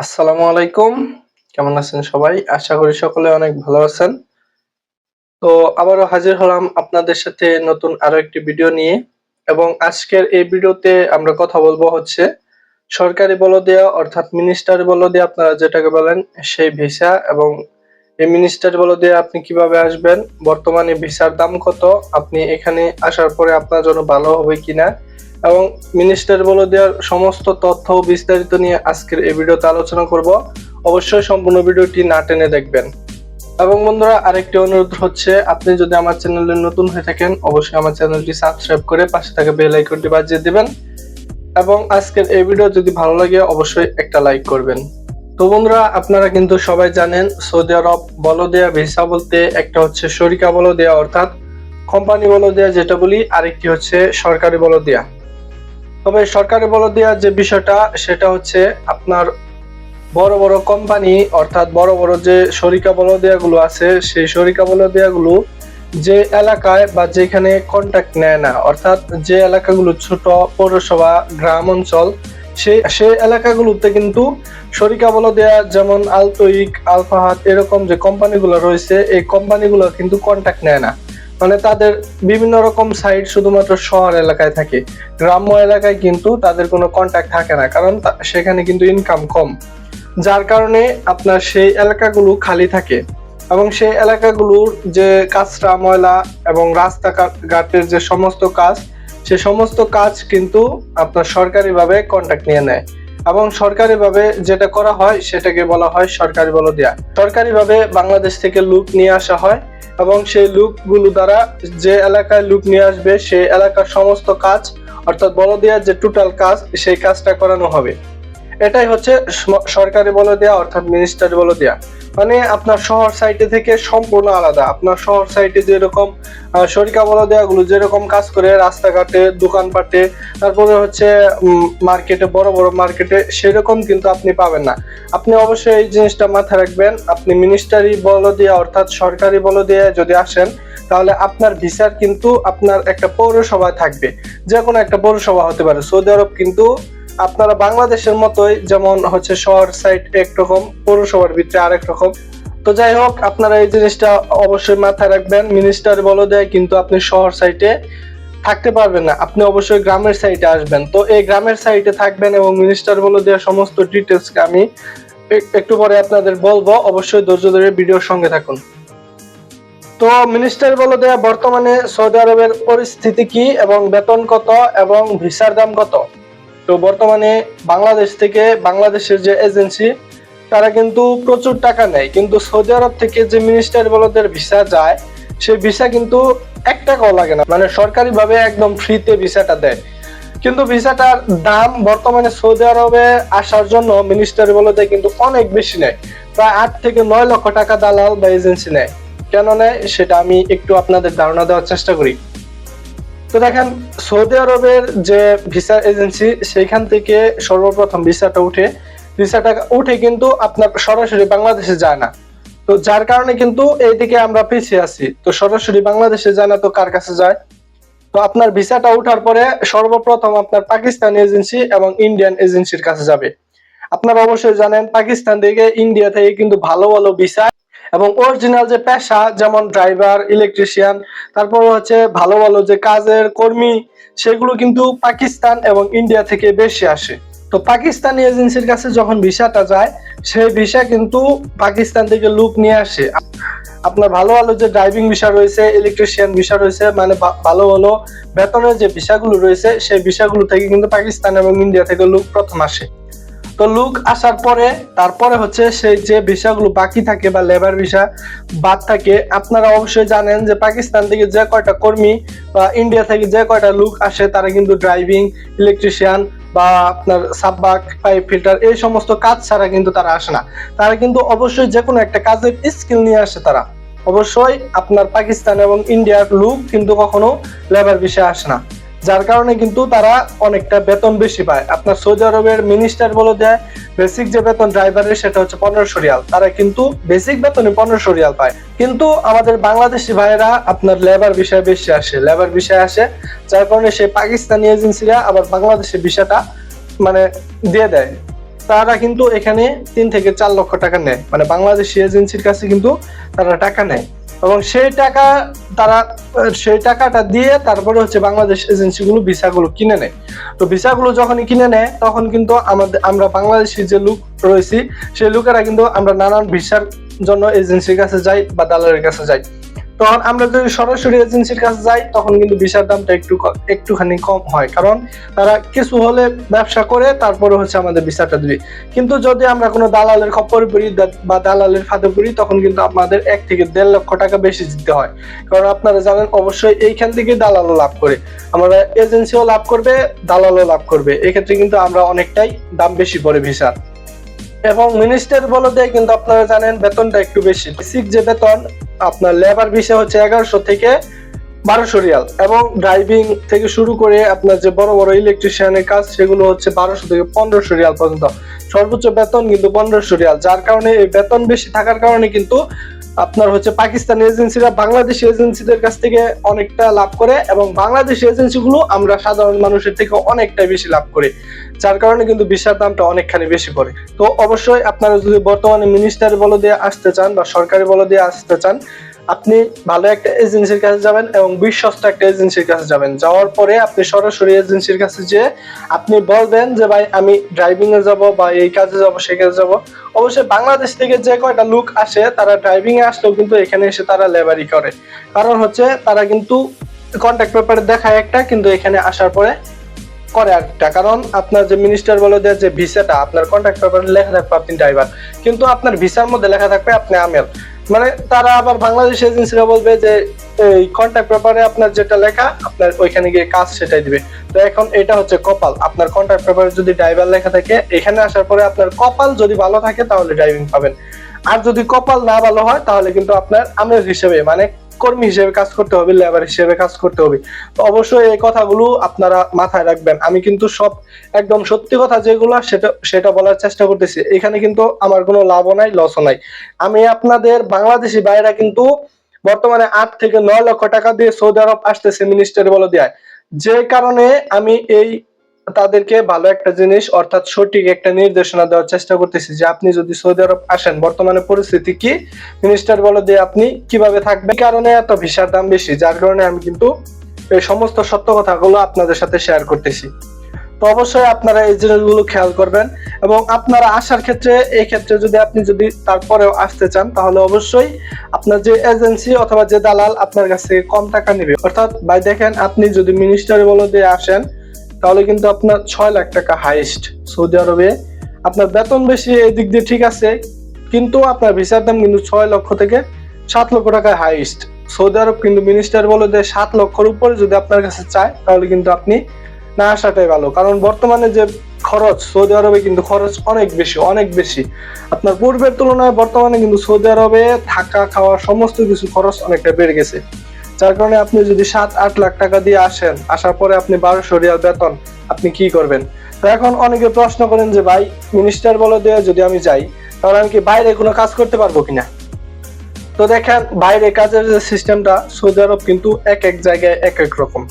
আসসালামু আলাইকুম। কেমন আছেন সবাই? আশা করি সকলে অনেক ভালো আছেন। তো আবারও হাজির হলাম আপনাদের সাথে নতুন আরো একটি ভিডিও নিয়ে এবং আজকের এই ভিডিওতে আমরা কথা বলবো হচ্ছে সরকারি বলদেয়া অর্থাৎ মিনিস্টারি বলদেয়া আপনারা যেটাকে বলেন সেই ভিসা এবং এই মিনিস্টারি বলদেয়া আপনি কিভাবে আসবেন, বর্তমানে ভিসার দাম কত, আপনি এখানে আসার পরে আপনার জন্য ভালো হবে কিনা এবং মিনিস্টারি বলদেয়ার সমস্ত তথ্য বিস্তারিত নিয়ে আজকের এই ভিডিওতে আলোচনা করব। অবশ্যই সম্পূর্ণ ভিডিওটি না টেনে দেখবেন। এবং বন্ধুরা আরেকটি অনুরোধ হচ্ছে, আপনি যদি আমার চ্যানেলে নতুন হয়ে থাকেন অবশ্যই আমার চ্যানেলটি সাবস্ক্রাইব করে পাশে থাকা বেল আইকনটি বাজিয়ে দিবেন এবং আজকের এই ভিডিও যদি ভালো লাগে অবশ্যই একটা লাইক করবেন। তো বন্ধুরা আপনারা কিন্তু সবাই জানেন সৌদি আরব বলদেয়া ভিসা বলতে একটা হচ্ছে শরিকা বলদেয়া অর্থাৎ কোম্পানি বলদেয়া যেটা বলি, আরেকটি হচ্ছে সরকারি বলদেয়া। তবে সরকারি বলদেয়া যে বিষয়টা সেটা হচ্ছে আপনার বড় বড় কোম্পানি অর্থাৎ বড় বড় যে শরিকা বলদেয়াগুলো আছে সেই শরিকা বলদেয়াগুলো যে এলাকায় বা যেখানে কন্ট্যাক্ট নেয় না, অর্থাৎ যে এলাকাগুলো ছোট পৌরসভা গ্রাম অঞ্চল সেই এলাকাগুলোতে কিন্তু শরিকা বলদেয়া যেমন আলতোইক আলফাহাদ এরকম যে কোম্পানিগুলো রয়েছে এই কোম্পানিগুলো কিন্তু কন্ট্যাক্ট নেয় না। মানে তাদের বিভিন্ন রকম সাইট শুধুমাত্র শহর এলাকায় থাকে, গ্রাম্য এলাকায় কিন্তু তাদের কোনো কন্ট্যাক্ট থাকে না, কারণ সেখানে কিন্তু ইনকাম কম, যার কারণে আপনার সেই এলাকাগুলো খালি থাকে এবং সেই এলাকাগুলোর যে কাঁচরা ময়লা এবং রাস্তাঘাটের যে সমস্ত কাজ সে সমস্ত কাজ কিন্তু আপনার সরকারিভাবে কন্ট্রাক্ট নিয়ে নেয় এবং সরকারিভাবে যেটা করা হয় সেটাকে বলা হয় সরকারি বলদেয়া। সরকারিভাবে বাংলাদেশ থেকে লোক নিয়ে আসা হয় এবং সেই লোকগুলো দ্বারা যে এলাকায় লোক নিয়ে আসবে সেই এলাকার সমস্ত কাজ অর্থাৎ বলদেয়ার যে টোটাল কাজ সেই কাজটা করানো হবে। এটাই হচ্ছে সরকারি বলদেয়া অর্থাৎ মিনিস্টারি বলদেয়া। মানে আপনার শহর সাইটে থেকে সম্পূর্ণ আলাদা। আপনার শহর সাইটে যেরকম শরিকা বলদেয়াগুলো যেরকম কাজ করে রাস্তাঘাটে দোকানপাটে তারপরে হচ্ছে মার্কেটে বড় বড় মার্কেটে সেরকম কিন্তু আপনি পাবেন না। আপনি অবশ্যই এই জিনিসটা মাথায় রাখবেন, আপনি মিনিস্টারি বলদেয়া অর্থাৎ সরকারি বলদেয়া যদি আসেন তাহলে আপনার ভিসার কিন্তু আপনার একটা পৌরসভা থাকবে, যে কোনো একটা পৌরসভা হতে পারে। সৌদি আরব কিন্তু আপনারা বাংলাদেশের মতোই যেমন হচ্ছে শহর সাইট একরকম পৌরসভার ভিতরে আরেক রকম। তো যাই হোক আপনারা এই জিনিসটা অবশ্যই মাথায় রাখবেন, মিনিস্টার বলদেয়া কিন্তু আপনি শহর সাইটে থাকতে পারবেন না, আপনি অবশ্যই গ্রামের সাইটে আসবেন। তো এই গ্রামের সাইটে থাকবেন এবং মিনিস্টার বলদেয়া সমস্ত ডিটেলস আমি একটু পরে আপনাদের বলবো, অবশ্যই ধৈর্য ধরে ভিডিওর সঙ্গে থাকুন। তো মিনিস্টার বলদেয়া বর্তমানে সৌদি আরবের পরিস্থিতি কি এবং বেতন কত এবং ভিসার দাম কত। তো বর্তমানে বাংলাদেশ থেকে বাংলাদেশের যে এজেন্সি তারা কিন্তু প্রচুর টাকা নেয়, কিন্তু সৌদি আরব থেকে যে মিনিস্টার বলদের ভিসা যায় সেই ভিসা কিন্তু 1 টাকাও লাগে না, মানে সরকারিভাবে একদম ফ্রিতে ভিসাটা দেয়। কিন্তু ভিসাটার দাম বর্তমানে সৌদি আরবে আসার জন্য মিনিস্টার বলতে কিন্তু অনেক বেশি নেয়, প্রায় 8 থেকে 9 লক্ষ টাকা দালাল বা এজেন্সি নেয়। কেন নেয় সেটা আমি একটু আপনাদের ধারণা দেওয়ার চেষ্টা করি। তো দেখেন সৌদি আরবের যে ভিসা এজেন্সি সেইখান থেকে সর্বপ্রথম ভিসাটা উঠে কিন্তু আপনার সরাসরি বাংলাদেশে যায় না। তো যার কারণে কিন্তু এইদিকে আমরা পিছিয়ে আছি। তো সরাসরি বাংলাদেশে যায় না তো কার কাছে যায়? তো আপনার ভিসাটা উঠার পরে সর্বপ্রথম আপনার পাকিস্তানি এজেন্সি এবং ইন্ডিয়ান এজেন্সির কাছে যাবে। আপনারা অবশ্যই জানেন পাকিস্তান থেকে ইন্ডিয়া থেকে কিন্তু ভালো ভালো ভিসা এবং অরিজিনাল যে পেশা যেমন ড্রাইভার ইলেকট্রিশিয়ান তারপর হচ্ছে ভালো ভালো যে কাজের কর্মী সেগুলো কিন্তু পাকিস্তান এবং ইন্ডিয়া থেকে বেশি আসে। তো পাকিস্তানি এজেন্সির কাছে যখন ভিসাটা যায় সেই ভিসা কিন্তু পাকিস্তান থেকে লোক নিয়ে আসে। আপনার ভালো ভালো যে ড্রাইভিং ভিসা রয়েছে ইলেকট্রিশিয়ান ভিসা রয়েছে, মানে ভালো ভালো বেতনের যে ভিসাগুলো রয়েছে সেই ভিসাগুলো থেকে কিন্তু পাকিস্তান এবং ইন্ডিয়া থেকে লোক প্রথম আসে। তো লোক আসার পরে তারপরে হচ্ছে সেই যে ভিসাগুলো বাকি থাকে বা লেবার ভিসা বাদ থাকে, আপনারা অবশ্যই জানেন যে পাকিস্তান থেকে যে কয়টা কর্মী বা ইন্ডিয়া থেকে যে কয়টা লোক আসে তারা কিন্তু ড্রাইভিং ইলেকট্রিশিয়ান বা আপনার সাববাক পাইপ ফিল্টার এই সমস্ত কাজ ছাড়া কিন্তু তারা আসে না। তারা কিন্তু অবশ্যই যে কোনো একটা কাজের স্কিল নিয়ে আসে। তারা অবশ্যই আপনার পাকিস্তান এবং ইন্ডিয়ার লোক কিন্তু কখনো লেবার ভিসা আসে না, যার কারণে কিন্তু তারা অনেকটা বেতন বেশি পায়। আপনার সৌদি আরবের মিনিস্টার বলে দেয় বেসিক যে বেতন ড্রাইভারের সেটা হচ্ছে 1500 রিয়াল, তারা কিন্তু বেসিক বেতনে 1500 রিয়াল পায়। কিন্তু আমাদের বাংলাদেশি ভাইয়েরা আপনার লেবার বিষয়ে বেশি আসে, লেবার বিষয়ে আসে, যার কারণে সেই পাকিস্তানি এজেন্সিরা আবার বাংলাদেশের ভিসাটা মানে দিয়ে দেয়। তারা কিন্তু এখানে 3 থেকে 4 লক্ষ টাকা নেয়, মানে বাংলাদেশি এজেন্সির কাছে কিন্তু তারা টাকা নেয় এবং সেই টাকাটা দিয়ে তারপরে হচ্ছে বাংলাদেশ এজেন্সিগুলো ভিসাগুলো কিনে নেয়। তো ভিসাগুলো যখনই কিনে নেয় তখন কিন্তু আমরা বাংলাদেশি যে লোক রয়েছি সেই লোকেরা কিন্তু আমরা নানান ভিসার জন্য এজেন্সির কাছে যাই বা দালালের কাছে যাই। তখন আমরা যদি সরাসরি এজেন্সির কাছে যাই তখন কিন্তু ভিসার দামটা একটুখানি কম হয়, কারণ তারা কিছু হলে ব্যবসা করে তারপরে হচ্ছে আমাদের ভিসাটা দিবে। কিন্তু যদি আমরা কোনো দালালের খপ্পরে পড়ি বা দালালের ফাঁদে পড়ি তখন কিন্তু আমাদের 1 থেকে 1.5 লক্ষ টাকা বেশি দিতে হয়, কারণ আপনারা জানেন অবশ্যই এইখান থেকে দালালও লাভ করে, আমরা এজেন্সিও লাভ করবে, দালালও লাভ করবে। এক্ষেত্রে কিন্তু আমরা অনেকটাই দাম বেশি পড়ে ভিসার। এবং মিনিস্টার বলতে কিন্তু আপনারা জানেন বেতনটা একটু বেশি। বেসিক যে বেতন আপনার লেবার ভিসা হচ্ছে 1100 থেকে 1200 রিয়াল, এবং ড্রাইভিং থেকে শুরু করে আপনার যে বড় বড় ইলেকট্রিশিয়ানের কাজ সেগুলো হচ্ছে 1200 থেকে 1500 রিয়াল পর্যন্ত। সর্বোচ্চ বেতন কিন্তু 1500 রিয়াল, যার কারণে এই বেতন বেশি থাকার কারণে কিন্তু আপনার হচ্ছে পাকিস্তানি এজেন্সিরা বাংলাদেশি এজেন্সিদের কাছ থেকে অনেকটা লাভ করে এবং বাংলাদেশি এজেন্সিগুলো আমরা সাধারণ মানুষের থেকে অনেকটা বেশি লাভ করি, যার কারণে কিন্তু ভিসার দামটা অনেকখানি বেশি পড়ে। তো অবশ্যই আপনারা যদি বর্তমানে মিনিস্টার বলে দিয়ে আসতে চান বা সরকারি বলে দিয়ে আসতে চান, আপনি ভালো একটা এজেন্সির কাছে যাবেন এবং বিশ্বস্ত একটা এজেন্সির কাছে যাবেন। যাওয়ার পরে আপনি সরাসরি এজেন্সির কাছে যে আপনি বলবেন যে ভাই আমি ড্রাইভিং এ যাব বা এই কাজে যাব সেই কাজে যাব। অবশ্যই বাংলাদেশ থেকে যে কয়টা লোক আসে তারা ড্রাইভিং এ আসলেও কিন্তু এখানে এসে তারা লেবারি করে, কারণ হচ্ছে তারা কিন্তু কন্ট্রাক্ট পেপারে দেখায় একটা, কিন্তু এখানে আসার পরে করে একটা। কারণ আপনার যে মিনিস্টার বলে দেয় যে ভিসাটা আপনার কন্ট্রাক্ট পেপারে লেখা থাকবে আপনি ড্রাইভার, কিন্তু আপনার ভিসার মধ্যে লেখা থাকবে আপনি আমেল। মানে তারা আবার বাংলাদেশ এজেন্সিরা বলবে যে এই কন্ট্রাক্ট পেপারে আপনার যেটা লেখা আপনার ওইখানে গিয়ে কাজ সেটাই দিবে। তো এখন এটা হচ্ছে কপাল, আপনার কন্ট্রাক্ট পেপারে যদি ড্রাইভার লেখা থাকে এখানে আসার পরে আপনার কপাল যদি ভালো থাকে তাহলে ড্রাইভিং পাবেন, আর যদি কপাল না ভালো হয় তাহলে কিন্তু আপনার আমেল হিসেবে মানে কর্মী হিসেবে কাজ করতে হবে, লেবার হিসেবে কাজ করতে হবে। তো অবশ্যই এই কথাগুলো আপনারা মাথায় রাখবেন। আমি কিন্তু সব একদম সত্যি কথা যেগুলো সেটা বলার চেষ্টা করতেছি, এখানে কিন্তু আমার কোনো লাভও নাই লসও নাই। আমি আপনাদের বাংলাদেশি ভাইরা কিন্তু বর্তমানে 8 থেকে 9 লক্ষ টাকা দিয়ে সৌদি আরব আসতেছে মিনিস্টার বলে দেয়, যে কারণে আমি তাদেরকে ভালো একটা জিনিস অর্থাৎ সঠিক একটা নির্দেশনা দেওয়ার চেষ্টা করতেছি যে আপনি যদি সৌদি আরব আসেন বর্তমানে পরিস্থিতি কি, মিনিস্টার বলে দিয়ে আপনি কিভাবে থাকবেন, কারণে এত ভিসার দাম বেশি, যার কারণে আমি কিন্তু এই সমস্ত সত্য কথাগুলো আপনাদের সাথে শেয়ার করতেছি। তো অবশ্যই আপনারা এই জিনিসগুলো খেয়াল করবেন এবং আপনারা আসার ক্ষেত্রে এই ক্ষেত্রে যদি তারপরেও আসতে চান তাহলে অবশ্যই আপনার যে এজেন্সি অথবা যে দালাল আপনার কাছে কম টাকা নেবে। অর্থাৎ ভাই দেখেন আপনি যদি মিনিস্টারি বলে দিয়ে আসেন তাহলে কিন্তু আপনার 6 লাখ টাকা হাইস্ট সৌদি আরবে। আপনার বেতন বেশি এই দিক দিয়ে ঠিক আছে, কিন্তু আপনার ভিসার দাম কিন্তু 6 লক্ষ থেকে 7 লক্ষ টাকা হাইস্ট। সৌদি আরব কিন্তু মিনিস্টার বলে দিয়ে 7 লক্ষের উপরে যদি আপনার কাছে চায় তাহলে কিন্তু আপনি না আসাটাই ভালো, কারণ বর্তমানে যে খরচ সৌদি আরবে কিন্তু খরচ অনেক বেশি। আপনার পূর্বের তুলনায় বর্তমানে কিন্তু সৌদি আরবে থাকা খাওয়া সমস্ত কিছু খরচ অনেকটা বেড়ে গেছে, যার কারণে আপনি যদি 7-8 লাখ টাকা দিয়ে আসেন, আসার পরে আপনি 1200 রিয়াল বেতন আপনি কি করবেন? তো এখন অনেকে প্রশ্ন করেন যে ভাই মিনিস্টার বলে দিয়ে যদি আমি যাই তাহলে আমি কি বাইরে কোনো কাজ করতে পারবো কিনা? তো দেখেন বাইরে কাজের যে সিস্টেমটা সৌদি আরব কিন্তু এক এক জায়গায় এক এক রকম।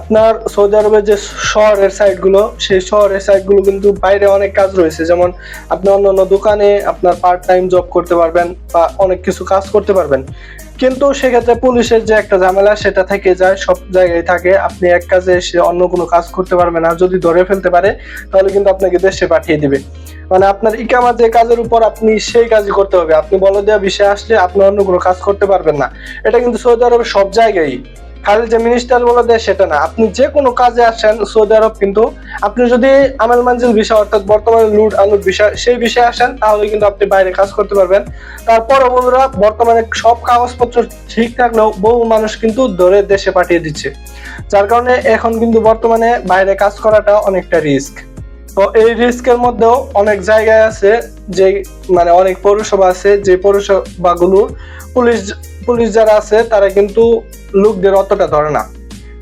আপনার সৌদি আরবের যে শহরের সাইটগুলো সেই শহরের সাইটগুলো কিন্তু বাইরে অনেক কাজ রয়েছে, যেমন আপনি অন্যান্য দোকানে আপনার পার্ট টাইম জব করতে পারবেন বা অনেক কিছু কাজ করতে পারবেন, কিন্তু সেক্ষেত্রে পুলিশের যে একটা ঝামেলা সেটা থেকে যায়, সব জায়গায় থাকে। আপনি এক কাজে এসে অন্য কোনো কাজ করতে পারবেন না, যদি ধরে ফেলতে পারে তাহলে কিন্তু আপনাকে দেশে পাঠিয়ে দিবে। মানে আপনার ইকামা যে কাজের উপর আপনি সেই কাজই করতে হবে, আপনি বলে দেওয়া বিষয় আসলে আপনি অন্য কোনো কাজ করতে পারবেন না। এটা কিন্তু সৌদি আরবের সব জায়গায়, খালি যে মিনিস্টার বলে দেয় সেটা না। আপনি যে কোনো কাজে আসেন সৌদি আরব কিন্তু আপনি যদি আমেল মানজিল বিষয় অর্থাৎ বর্তমানে লুট আলুর বিষয় সেই বিষয়ে আসেন তাহলে কিন্তু আপনি বাইরে কাজ করতে পারবেন। তারপরে বন্ধুরা বর্তমানে সব কাগজপত্র ঠিক থাকলেও বহু মানুষ কিন্তু ধরে দেশে পাঠিয়ে দিচ্ছে, যার কারণে এখন কিন্তু বর্তমানে বাইরে কাজ করাটা অনেকটা রিস্ক। তো এই রিস্কের মধ্যেও অনেক জায়গায় আছে যে মানে অনেক পৌরসভা আছে যে পৌরসভাগুলো পুলিশ যারা আছে তারা কিন্তু লোকদের অতটা ধরে না।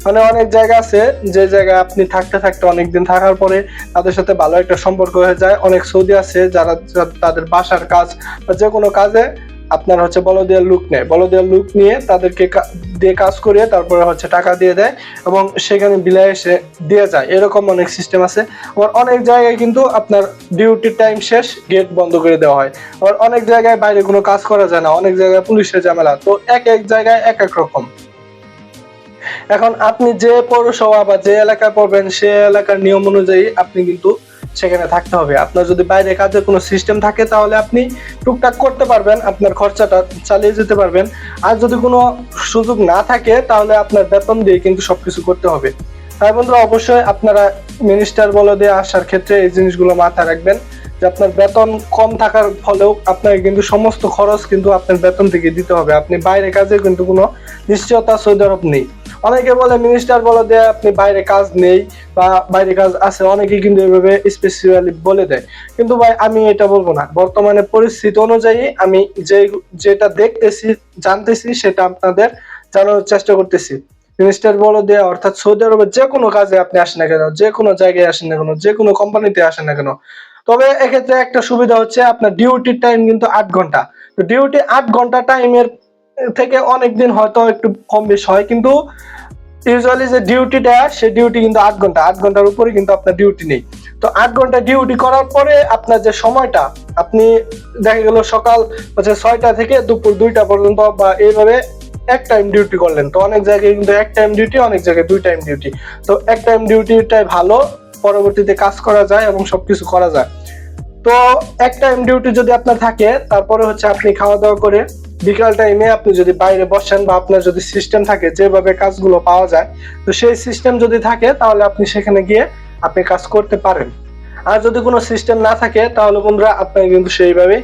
মানে অনেক জায়গা আছে যে জায়গায় আপনি থাকতে অনেকদিন থাকার পরে তাদের সাথে ভালো একটা সম্পর্ক হয়ে যায়। অনেক সৌদি আছে যারা তাদের বাসার কাজ বা যে কোনো কাজে আপনার হচ্ছে বলদিয়া লুক নেয়, বলদিয়া লুক নিয়ে তাদেরকে দিয়ে কাজ করিয়ে তারপরে হচ্ছে টাকা দিয়ে দেয় এবং সেখানে বিলায় এসে দিয়ে যায়। এরকম অনেক সিস্টেম আছে। আবার অনেক জায়গায় কিন্তু আপনার ডিউটির টাইম শেষ, গেট বন্ধ করে দেওয়া হয়। আবার অনেক জায়গায় বাইরে কোনো কাজ করা যায় না, অনেক জায়গায় পুলিশের ঝামেলা। তো এক এক জায়গায় এক এক রকম। এখন আপনি যে পৌরসভা বা যে এলাকায় পড়বেন সে এলাকার নিয়ম অনুযায়ী আপনি কিন্তু সেখানে থাকতে হবে। আপনার যদি বাইরে কাজের কোনো সিস্টেম থাকে তাহলে আপনি টুকটাক করতে পারবেন, আপনার খরচাটা চালিয়ে যেতে পারবেন। আর যদি কোনো সুযোগ না থাকে তাহলে আপনার বেতন দিয়ে কিন্তু সবকিছু করতে হবে। তাই বন্ধুরা, অবশ্যই আপনারা মিনিস্টার বলদে আসার ক্ষেত্রে এই জিনিসগুলো মাথায় রাখবেন যে আপনার বেতন কম থাকার ফলেও আপনাকে কিন্তু সমস্ত খরচ কিন্তু আপনার বেতন থেকে দিতে হবে। আপনি বাইরে কাজে কিন্তু কোনো নিশ্চয়তা সৌদি আরব নেই। অনেকে বলে মিনিস্টার বলে দেয় আপনি বাইরে কাজ নেই বা বাইরে কাজ আছে, অনেকে কিন্তু এইভাবে স্পেসিফিক্যালি বলে দেয়। কিন্তু ভাই আমি এটা বলবো না। বর্তমানে পরিস্থিতি অনুযায়ী আমি যেটা দেখতেছি জানতেছি সেটা আপনাদের জানানোর চেষ্টা করতেছি। মিনিস্টার বলে দেয়া অর্থাৎ সৌদি আরবের যে কোনো কাজে আপনি আসেন না কেন, যে কোনো জায়গায় আসেন না কেন, যে কোনো কোম্পানিতে আসেন না কেন, তবে এক্ষেত্রে একটা সুবিধা হচ্ছে আপনার ডিউটির টাইম কিন্তু 8 ঘন্টা। তো ডিউটি 8 ঘন্টা টাইমের থেকে অনেকদিন হয়তো একটু কম বেশ হয়, কিন্তু ইউজুয়ালি যে ডিউটিটা সে ডিউটি কিন্তু 8 ঘন্টা, 8 ঘন্টার উপরে কিন্তু আপনার ডিউটি নেই। তো 8 ঘন্টা ডিউটি করার পরে আপনার যে সময়টা, আপনি দেখা গেল সকাল হচ্ছে 6টা থেকে দুপুর 2টা পর্যন্ত বা এইভাবে এক টাইম ডিউটি করলেন। তো অনেক জায়গায় কিন্তু এক টাইম ডিউটি, অনেক জায়গায় 2 টাইম ডিউটি। তো এক টাইম ডিউটিটাই ভালো, পরবর্তীতে কাজ করা যায় এবং সবকিছু করা যায়। তো এক টাইম ডিউটি যদি আপনার থাকে, তারপরে হচ্ছে আপনি খাওয়া দাওয়া করে বিকাল টাইমে আপনি যদি বাইরে বসেন বা আপনার যদি সিস্টেম থাকে যেভাবে কাজগুলো পাওয়া যায়, তো সেই সিস্টেম যদি থাকে তাহলে আপনি সেখানে গিয়ে আপনি কাজ করতে পারেন। আর যদি কোনো সিস্টেম না থাকে তাহলে বন্ধুরা আপনাকে কিন্তু সেইভাবে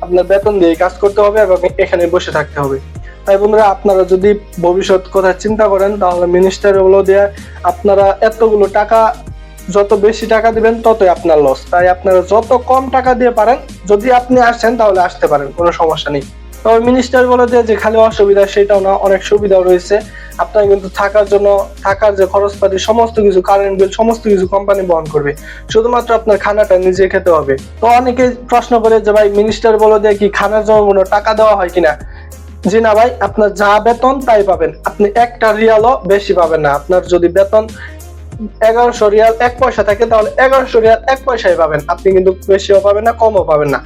আপনার বেতন দিয়ে কাজ করতে হবে এবং এখানে বসে থাকতে হবে। তাই বন্ধুরা, আপনারা যদি ভবিষ্যৎ কথা চিন্তা করেন তাহলে মিনিস্টার গুলো দিয়ে আপনারা এতগুলো টাকা, যত বেশি টাকা দিবেন ততই আপনার লস। তাই আপনারা যত কম টাকা দিয়ে পারেন, যদি আপনি আসেন তাহলে আসতে পারেন, কোনো সমস্যা নেই। তবে মিনিস্টার বলে যে খালি অসুবিধা সেটাও না, অনেক সুবিধাও রয়েছে। আপনার কিন্তু থাকার জন্য, থাকার যে খরচপাতি সমস্ত কিছু, কারেন্ট বিল সমস্ত কিছু কোম্পানি বহন করবে, শুধুমাত্র আপনার খানাটা নিজে খেতে হবে। তো অনেকে প্রশ্ন করে যে ভাই মিনিস্টার বলে দিয়ে কি খানার জন্য কোনো টাকা দেওয়া হয় কিনা? জি না ভাই, আপনার যা বেতন তাই পাবেন, আপনি একটা রিয়ালও বেশি পাবেন না। আপনার যদি বেতন 1100 রিয়াল 1 পয়সা থাকে তাহলে 1100 রিয়াল 1 পয়সাই পাবেন, আপনি কিন্তু বেশিও পাবেন না কমও পাবেন না।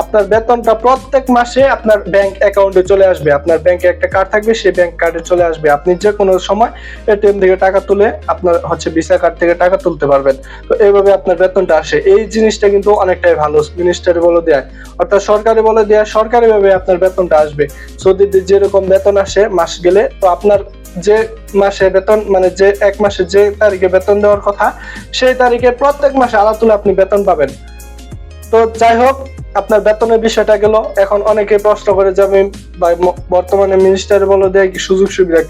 আপনার বেতনটা প্রত্যেক মাসে আপনার ব্যাংক অ্যাকাউন্টে চলে আসবে। আপনার ব্যাংকে একটা কার্ড থাকবে, সেই ব্যাংক কার্ডে চলে আসবে। আপনি যে কোনো সময় এটিএম থেকে টাকা তুলে আপনার হচ্ছে ভিসা কার্ড থেকে টাকা তুলতে পারবেন। তো এইভাবে আপনার বেতনটা আসে। এই জিনিসটা কিন্তু অনেকটাই ভালো মিনিস্টারি বলে দেয়, অর্থাৎ সরকারি বলে দেয়, সরকারি ভাবে আপনার বেতনটা আসবে। সৌদিতে যেরকম বেতন আসে মাস গেলে, তো আপনার যে মাসে বেতন মানে যে এক মাসে যে তারিখে বেতন দেওয়ার কথা সেই তারিখে প্রত্যেক মাসে আলাদা তুলে আপনি বেতন পাবেন। তো যাই হোক, আপনার বেতনের বিষয়টা গেল। এখন অনেকে প্রশ্ন করে যে আমি বর্তমানে মিনিস্টার বলে দেয় কি সুযোগ সুবিধা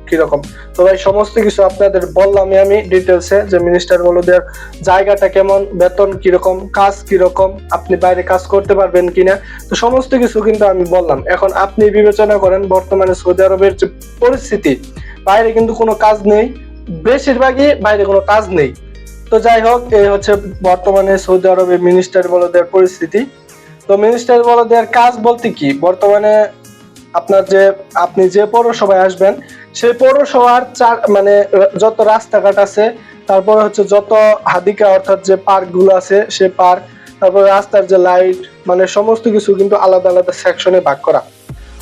কিরকম। তো ভাই সমস্ত কিছু আপনাদের বললাম আমি ডিটেলসে, যে মিনিস্টার বলে দেওয়ার জায়গাটা কেমন, বেতন কিরকম, কাজ কিরকম, আপনি বাইরে কাজ করতে পারবেন কিনা, তো সমস্ত কিছু কিন্তু আমি বললাম। এখন আপনি বিবেচনা করেন বর্তমানে সৌদি আরবের যে পরিস্থিতি, বাইরে কিন্তু কোনো কাজ নেই, বেশিরভাগই বাইরে কোনো কাজ নেই। তো যাই হোক, এই হচ্ছে বর্তমানে সৌদি আরবের মিনিস্টার বলদের পরিস্থিতি। তো মিনিস্টার বলদের কাজ বলতে কি, বর্তমানে আপনার যে আপনি যে পৌরসভায় আসবেন সেই পৌরসভার মানে যত রাস্তাঘাট আছে, তারপরে হচ্ছে যত হাদিকা অর্থাৎ যে পার্ক গুলো আছে সে পার্ক, তারপরে রাস্তার যে লাইট, মানে সমস্ত কিছু কিন্তু আলাদা আলাদা সেকশনে ভাগ করা।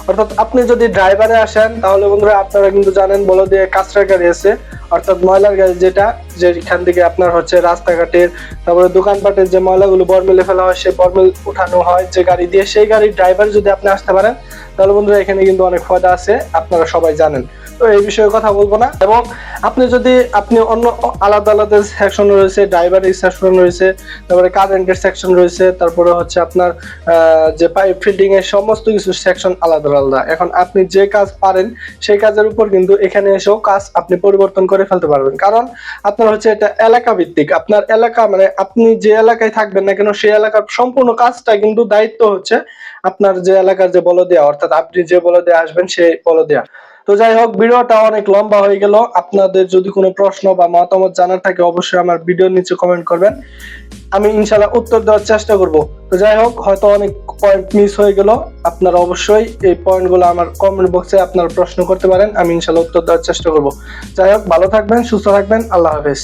অর্থাৎ আপনি যদি ড্রাইভারে আসেন তাহলে বন্ধুরা আপনারা কিন্তু জানেন বলে দিয়ে কাঁচরার গাড়ি আছে, অর্থাৎ ময়লার গাড়ি, যেটা যেখান থেকে আপনার হচ্ছে রাস্তাঘাটের তারপরে দোকানপাটের যে ময়লাগুলো বরমিলে ফেলা হয় সেই বরমিল উঠানো হয় যে গাড়ি দিয়ে, সেই গাড়ির ড্রাইভার যদি আপনি আসতে পারেন তাহলে বন্ধুরা এখানে কিন্তু অনেক ফায়দা আছে, আপনারা সবাই জানেন। তো এই বিষয়ে কথা বলবো না। এবং আপনি অন্য আলাদা আলাদা সেকশন রয়েছে, ড্রাইভারের সেকশন রয়েছে, তারপরে কারেন্টের সেকশন রয়েছে, তারপরে হচ্ছে আপনার যে পাইপ ফিটিং এর সমস্ত কিছু সেকশন আলাদা আলাদা। এখন আপনি যে কাজ পারেন সেই কাজের উপর কিন্তু এখানে এসেও কাজ আপনি পরিবর্তন করে ফেলতে পারবেন, কারণ আপনার হচ্ছে এটা এলাকা ভিত্তিক। আপনার এলাকা মানে আপনি যে এলাকায় থাকবেন না কেন সেই এলাকার সম্পূর্ণ কাজটা কিন্তু দায়িত্ব হচ্ছে আপনার যে এলাকার যে বলদিয়া, অর্থাৎ আপনি যে বলদিয়া আসবেন সেই বলদিয়া। তো যাই হোক, ভিডিওটা অনেক লম্বা হয়ে গেল। আপনাদের যদি কোনো প্রশ্ন বা মতামত জানার থাকে অবশ্যই আমার ভিডিওর নিচে কমেন্ট করবেন, আমি ইনশাআল্লাহ উত্তর দেওয়ার চেষ্টা করব। তো যাই হোক, হয়তো অনেক পয়েন্ট মিস হয়ে গেল, আপনারা অবশ্যই এই পয়েন্টগুলো আমার কমেন্ট বক্সে আপনারা প্রশ্ন করতে পারেন, আমি ইনশাআল্লাহ উত্তর দেওয়ার চেষ্টা করব। যাই হোক, ভালো থাকবেন, সুস্থ থাকবেন, আল্লাহ হাফেজ।